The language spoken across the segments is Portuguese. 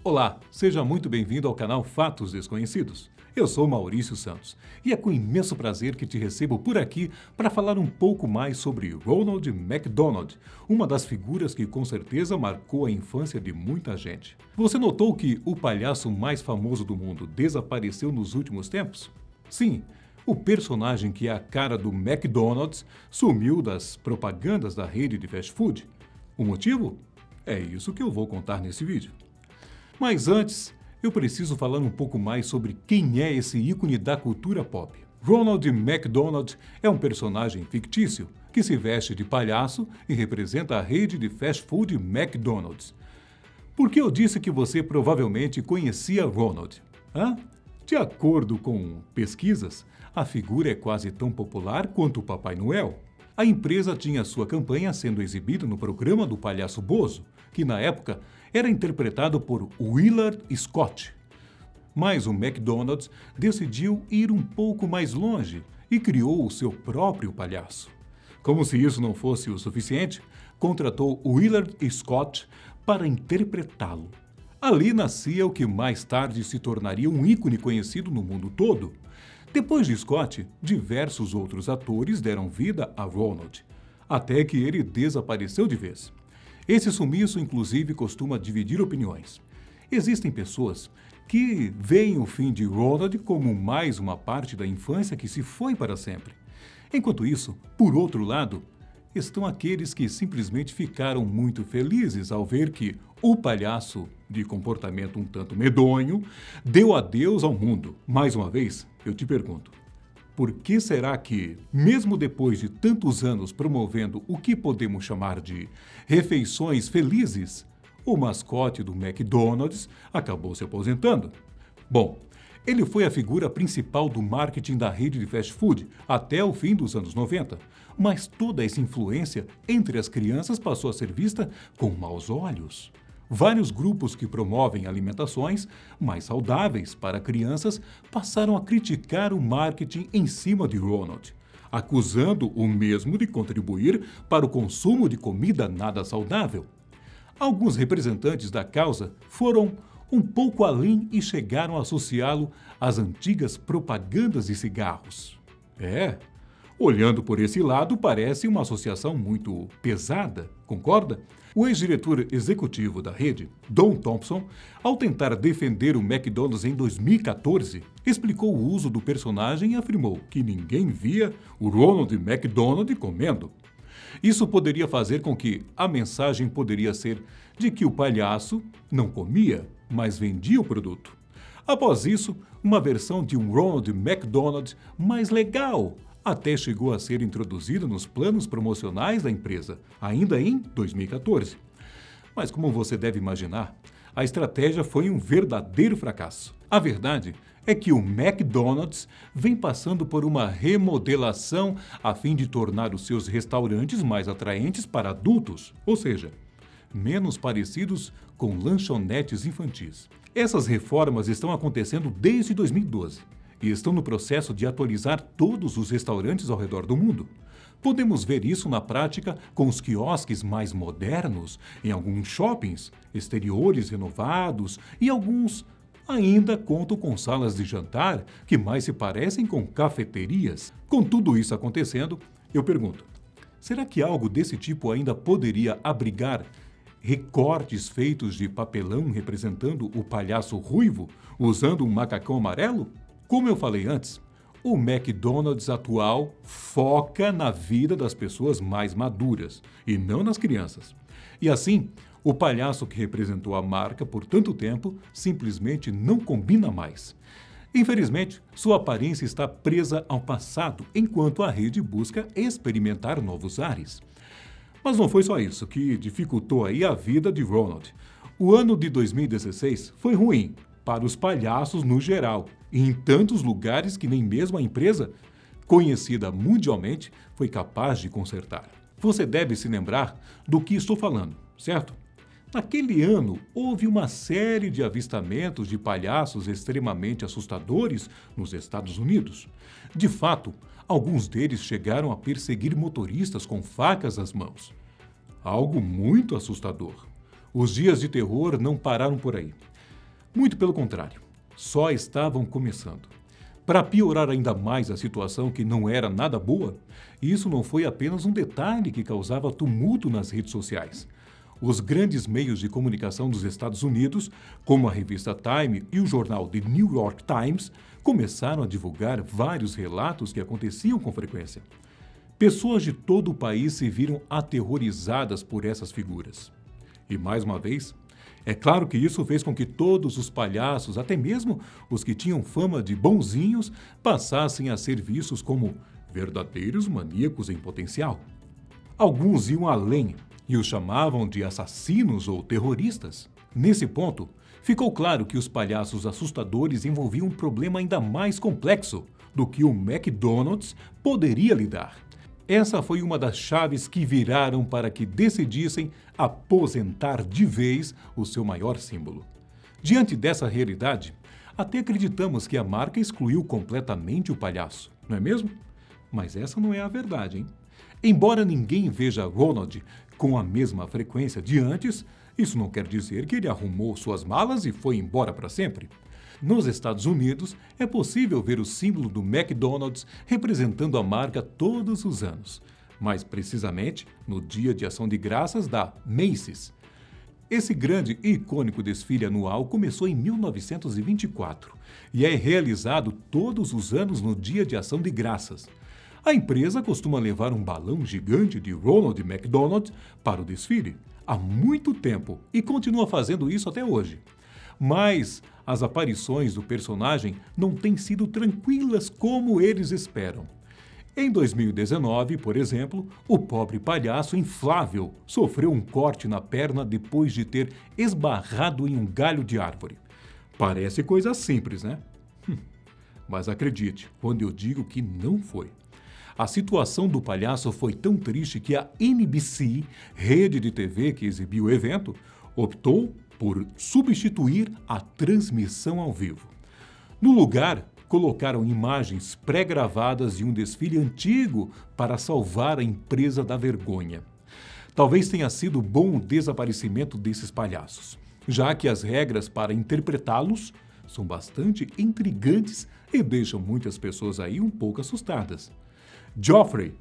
Olá, seja muito bem-vindo ao canal Fatos Desconhecidos. Eu sou Maurício Santos e é com imenso prazer que te recebo por aqui para falar um pouco mais sobre Ronald McDonald, uma das figuras que com certeza marcou a infância de muita gente. Você notou que o palhaço mais famoso do mundo desapareceu nos últimos tempos? Sim, o personagem que é a cara do McDonald's sumiu das propagandas da rede de fast food. O motivo? É isso que eu vou contar nesse vídeo. Mas antes, eu preciso falar um pouco mais sobre quem é esse ícone da cultura pop. Ronald McDonald é um personagem fictício que se veste de palhaço e representa a rede de fast food McDonald's. Por que eu disse que você provavelmente conhecia Ronald? De acordo com pesquisas, a figura é quase tão popular quanto o Papai Noel. A empresa tinha sua campanha sendo exibida no programa do Palhaço Bozo, que na época era interpretado por Willard Scott. Mas o McDonald's decidiu ir um pouco mais longe e criou o seu próprio palhaço. Como se isso não fosse o suficiente, contratou Willard Scott para interpretá-lo. Ali nascia o que mais tarde se tornaria um ícone conhecido no mundo todo. Depois de Scott, diversos outros atores deram vida a Ronald, até que ele desapareceu de vez. Esse sumiço, inclusive, costuma dividir opiniões. Existem pessoas que veem o fim de Ronald como mais uma parte da infância que se foi para sempre. Enquanto isso, por outro lado, estão aqueles que simplesmente ficaram muito felizes ao ver que o palhaço, de comportamento um tanto medonho, deu adeus ao mundo. Mais uma vez, eu te pergunto, por que será que, mesmo depois de tantos anos promovendo o que podemos chamar de refeições felizes, o mascote do McDonald's acabou se aposentando? Bom, ele foi a figura principal do marketing da rede de fast food até o fim dos anos 90, mas toda essa influência entre as crianças passou a ser vista com maus olhos. Vários grupos que promovem alimentações mais saudáveis para crianças passaram a criticar o marketing em cima de Ronald, acusando o mesmo de contribuir para o consumo de comida nada saudável. Alguns representantes da causa foram um pouco além e chegaram a associá-lo às antigas propagandas de cigarros. Olhando por esse lado, parece uma associação muito pesada, concorda? O ex-diretor executivo da rede, Don Thompson, ao tentar defender o McDonald's em 2014, explicou o uso do personagem e afirmou que ninguém via o Ronald McDonald comendo. Isso poderia fazer com que a mensagem poderia ser de que o palhaço não comia, mas vendia o produto. Após isso, uma versão de um Ronald McDonald mais legal até chegou a ser introduzida nos planos promocionais da empresa, ainda em 2014. Mas como você deve imaginar, a estratégia foi um verdadeiro fracasso. A verdade é que o McDonald's vem passando por uma remodelação a fim de tornar os seus restaurantes mais atraentes para adultos, ou seja, menos parecidos com lanchonetes infantis. Essas reformas estão acontecendo desde 2012. E estão no processo de atualizar todos os restaurantes ao redor do mundo. Podemos ver isso na prática com os quiosques mais modernos, em alguns shoppings, exteriores renovados e alguns ainda contam com salas de jantar que mais se parecem com cafeterias. Com tudo isso acontecendo, eu pergunto, será que algo desse tipo ainda poderia abrigar recortes feitos de papelão representando o palhaço ruivo usando um macacão amarelo? Como eu falei antes, o McDonald's atual foca na vida das pessoas mais maduras e não nas crianças. E assim, o palhaço que representou a marca por tanto tempo simplesmente não combina mais. Infelizmente, sua aparência está presa ao passado, enquanto a rede busca experimentar novos ares. Mas não foi só isso que dificultou aí a vida de Ronald. O ano de 2016 foi ruim para os palhaços no geral, e em tantos lugares que nem mesmo a empresa, conhecida mundialmente, foi capaz de consertar. Você deve se lembrar do que estou falando, certo? Naquele ano, houve uma série de avistamentos de palhaços extremamente assustadores nos Estados Unidos. De fato, alguns deles chegaram a perseguir motoristas com facas nas mãos. Algo muito assustador. Os dias de terror não pararam por aí. Muito pelo contrário, só estavam começando. Para piorar ainda mais a situação que não era nada boa, isso não foi apenas um detalhe que causava tumulto nas redes sociais. Os grandes meios de comunicação dos Estados Unidos, como a revista Time e o jornal The New York Times, começaram a divulgar vários relatos que aconteciam com frequência. Pessoas de todo o país se viram aterrorizadas por essas figuras. E mais uma vez, é claro que isso fez com que todos os palhaços, até mesmo os que tinham fama de bonzinhos, passassem a ser vistos como verdadeiros maníacos em potencial. Alguns iam além e os chamavam de assassinos ou terroristas. Nesse ponto, ficou claro que os palhaços assustadores envolviam um problema ainda mais complexo do que o McDonald's poderia lidar. Essa foi uma das chaves que viraram para que decidissem aposentar de vez o seu maior símbolo. Diante dessa realidade, até acreditamos que a marca excluiu completamente o palhaço, não é mesmo? Mas essa não é a verdade, hein? Embora ninguém veja Ronald com a mesma frequência de antes, isso não quer dizer que ele arrumou suas malas e foi embora para sempre. Nos Estados Unidos, é possível ver o símbolo do McDonald's representando a marca todos os anos, mais precisamente no Dia de Ação de Graças da Macy's. Esse grande e icônico desfile anual começou em 1924 e é realizado todos os anos no Dia de Ação de Graças. A empresa costuma levar um balão gigante de Ronald McDonald para o desfile há muito tempo e continua fazendo isso até hoje. Mas as aparições do personagem não têm sido tranquilas como eles esperam. Em 2019, por exemplo, o pobre palhaço inflável sofreu um corte na perna depois de ter esbarrado em um galho de árvore. Parece coisa simples, né? Mas acredite, quando eu digo que não foi. A situação do palhaço foi tão triste que a NBC, rede de TV que exibiu o evento, optou por substituir a transmissão ao vivo. No lugar, colocaram imagens pré-gravadas de um desfile antigo para salvar a empresa da vergonha. Talvez tenha sido bom o desaparecimento desses palhaços, já que as regras para interpretá-los são bastante intrigantes e deixam muitas pessoas aí um pouco assustadas. Joffrey,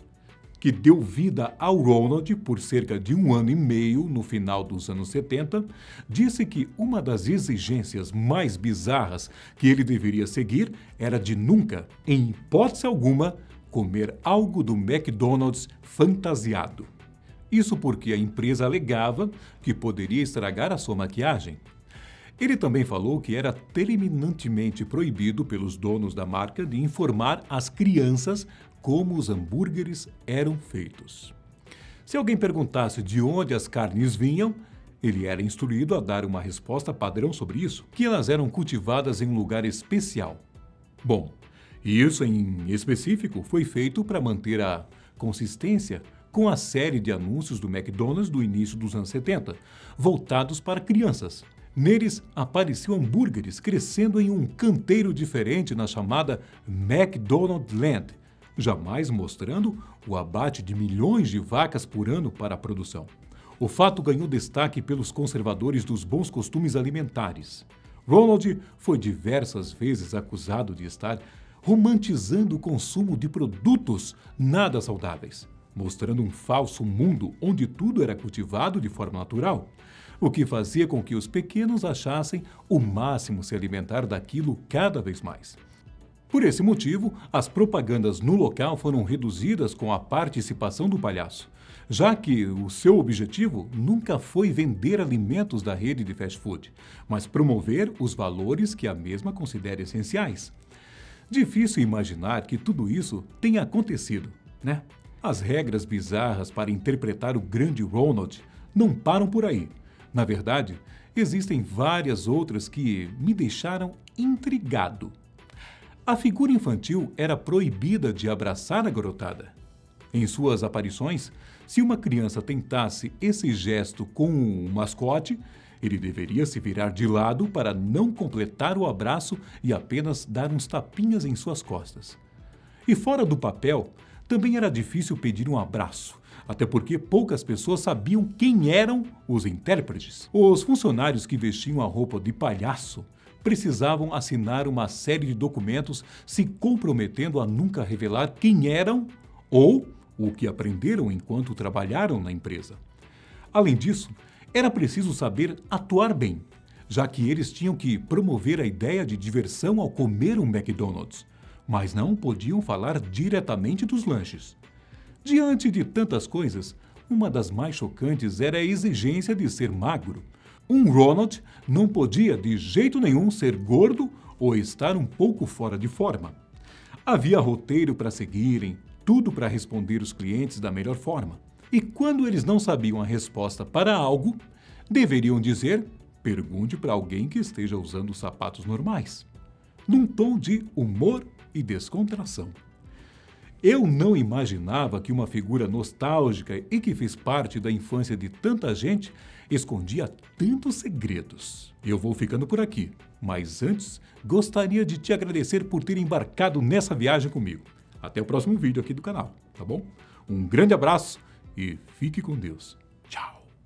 que deu vida ao Ronald por cerca de 1 ano e meio no final dos anos 70, disse que uma das exigências mais bizarras que ele deveria seguir era de nunca, em hipótese alguma, comer algo do McDonald's fantasiado. Isso porque a empresa alegava que poderia estragar a sua maquiagem. Ele também falou que era terminantemente proibido pelos donos da marca de informar as crianças como os hambúrgueres eram feitos. Se alguém perguntasse de onde as carnes vinham, ele era instruído a dar uma resposta padrão sobre isso, que elas eram cultivadas em um lugar especial. Bom, isso em específico foi feito para manter a consistência com a série de anúncios do McDonald's do início dos anos 70, voltados para crianças. Neles apareciam hambúrgueres crescendo em um canteiro diferente na chamada McDonald's Land, jamais mostrando o abate de milhões de vacas por ano para a produção. O fato ganhou destaque pelos conservadores dos bons costumes alimentares. Ronald foi diversas vezes acusado de estar romantizando o consumo de produtos nada saudáveis, mostrando um falso mundo onde tudo era cultivado de forma natural, o que fazia com que os pequenos achassem o máximo se alimentar daquilo cada vez mais. Por esse motivo, as propagandas no local foram reduzidas com a participação do palhaço, já que o seu objetivo nunca foi vender alimentos da rede de fast food, mas promover os valores que a mesma considera essenciais. Difícil imaginar que tudo isso tenha acontecido, né? As regras bizarras para interpretar o grande Ronald não param por aí. Na verdade, existem várias outras que me deixaram intrigado. A figura infantil era proibida de abraçar a garotada. Em suas aparições, se uma criança tentasse esse gesto com um mascote, ele deveria se virar de lado para não completar o abraço e apenas dar uns tapinhas em suas costas. E fora do papel, também era difícil pedir um abraço, até porque poucas pessoas sabiam quem eram os intérpretes. Os funcionários que vestiam a roupa de palhaço precisavam assinar uma série de documentos se comprometendo a nunca revelar quem eram ou o que aprenderam enquanto trabalharam na empresa. Além disso, era preciso saber atuar bem, já que eles tinham que promover a ideia de diversão ao comer um McDonald's, mas não podiam falar diretamente dos lanches. Diante de tantas coisas, uma das mais chocantes era a exigência de ser magro. Um Ronald não podia de jeito nenhum ser gordo ou estar um pouco fora de forma. Havia roteiro para seguirem, tudo para responder os clientes da melhor forma. E quando eles não sabiam a resposta para algo, deveriam dizer: pergunte para alguém que esteja usando sapatos normais, num tom de humor e descontração. Eu não imaginava que uma figura nostálgica e que fez parte da infância de tanta gente escondia tantos segredos. Eu vou ficando por aqui, mas antes gostaria de te agradecer por ter embarcado nessa viagem comigo. Até o próximo vídeo aqui do canal, tá bom? Um grande abraço e fique com Deus. Tchau!